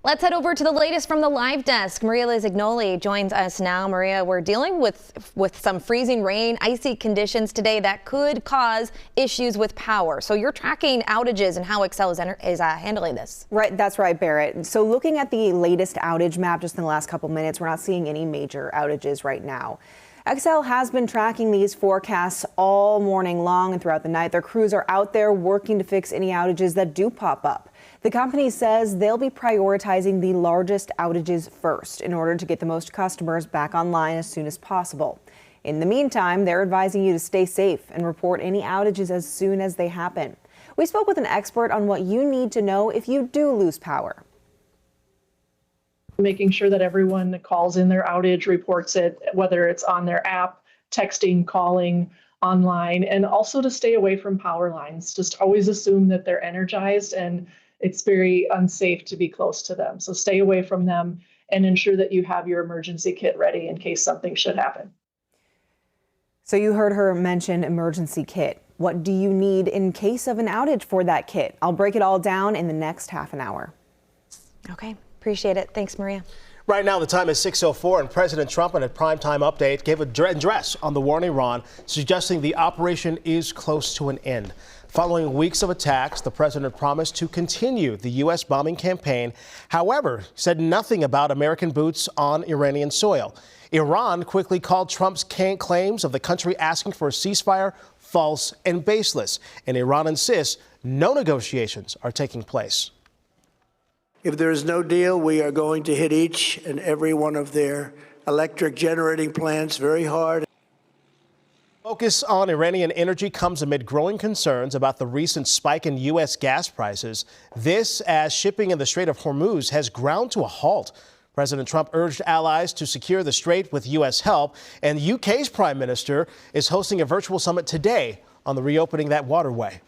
Let's head over to the latest from the live desk. Maria Lizignoli joins us now. Maria, we're dealing with some freezing rain, icy conditions today that could cause issues with power. So you're tracking outages and how Xcel is handling this. Right, that's right, Barrett. So looking at the latest outage map just in the last couple minutes, we're not seeing any major outages right now. Xcel has been tracking these forecasts all morning long and throughout the night. Their crews are out there working to fix any outages that do pop up. The company says they'll be prioritizing the largest outages first in order to get the most customers back online as soon as possible. In the meantime, they're advising you to stay safe and report any outages as soon as they happen. We spoke with an expert on what you need to know if you do lose power. Making sure that everyone that calls in their outage reports it, whether it's on their app, texting, calling, online, and also to stay away from power lines. Just always assume that they're energized, and it's very unsafe to be close to them. So stay away from them and ensure that you have your emergency kit ready in case something should happen. So you heard her mention emergency kit. What do you need in case of an outage for that kit? I'll break it all down in the next half an hour. Okay. Appreciate it. Thanks, Maria. Right now, the time is 6:04, and President Trump, in a primetime update, gave an address on the war in Iran, suggesting the operation is close to an end. Following weeks of attacks, the president promised to continue the U.S. bombing campaign. However, said nothing about American boots on Iranian soil. Iran quickly called Trump's claims of the country asking for a ceasefire false and baseless. And Iran insists no negotiations are taking place. If there is no deal, we are going to hit each and every one of their electric generating plants very hard. Focus on Iranian energy comes amid growing concerns about the recent spike in U.S. gas prices. This as shipping in the Strait of Hormuz has ground to a halt. President Trump urged allies to secure the strait with U.S. help, and UK's prime minister is hosting a virtual summit today on the reopening that waterway.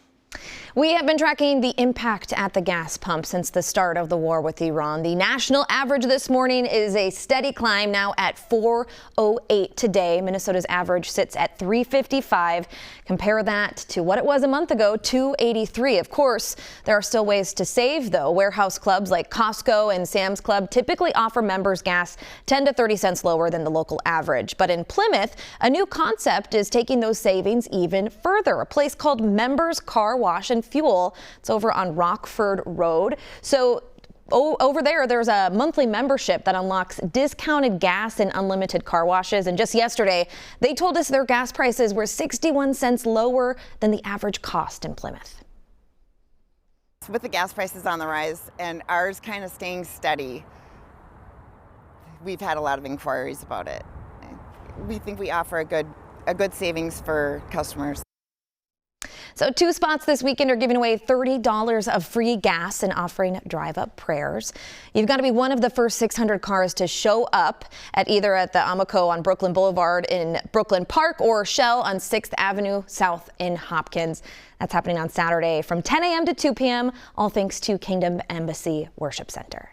We have been tracking the impact at the gas pump since the start of the war with Iran. The national average this morning is a steady climb, now at 408 today. Minnesota's average sits at 355. Compare that to what it was a month ago, 283. Of course, there are still ways to save, though. Warehouse clubs like Costco and Sam's Club typically offer members gas 10 to 30 cents lower than the local average. But in Plymouth, a new concept is taking those savings even further. A place called Members Car Wash and Fuel. It's over on Rockford Road. So over there's a monthly membership that unlocks discounted gas and unlimited car washes. And just yesterday, they told us their gas prices were 61 cents lower than the average cost in Plymouth. With the gas prices on the rise and ours kind of staying steady, we've had a lot of inquiries about it. We think we offer a good savings for customers. So 2 spots this weekend are giving away $30 of free gas and offering drive-up prayers. You've got to be one of the first 600 cars to show up at either at the Amoco on Brooklyn Boulevard in Brooklyn Park or Shell on 6th Avenue South in Hopkins. That's happening on Saturday from 10 a.m. to 2 p.m., all thanks to Kingdom Embassy Worship Center.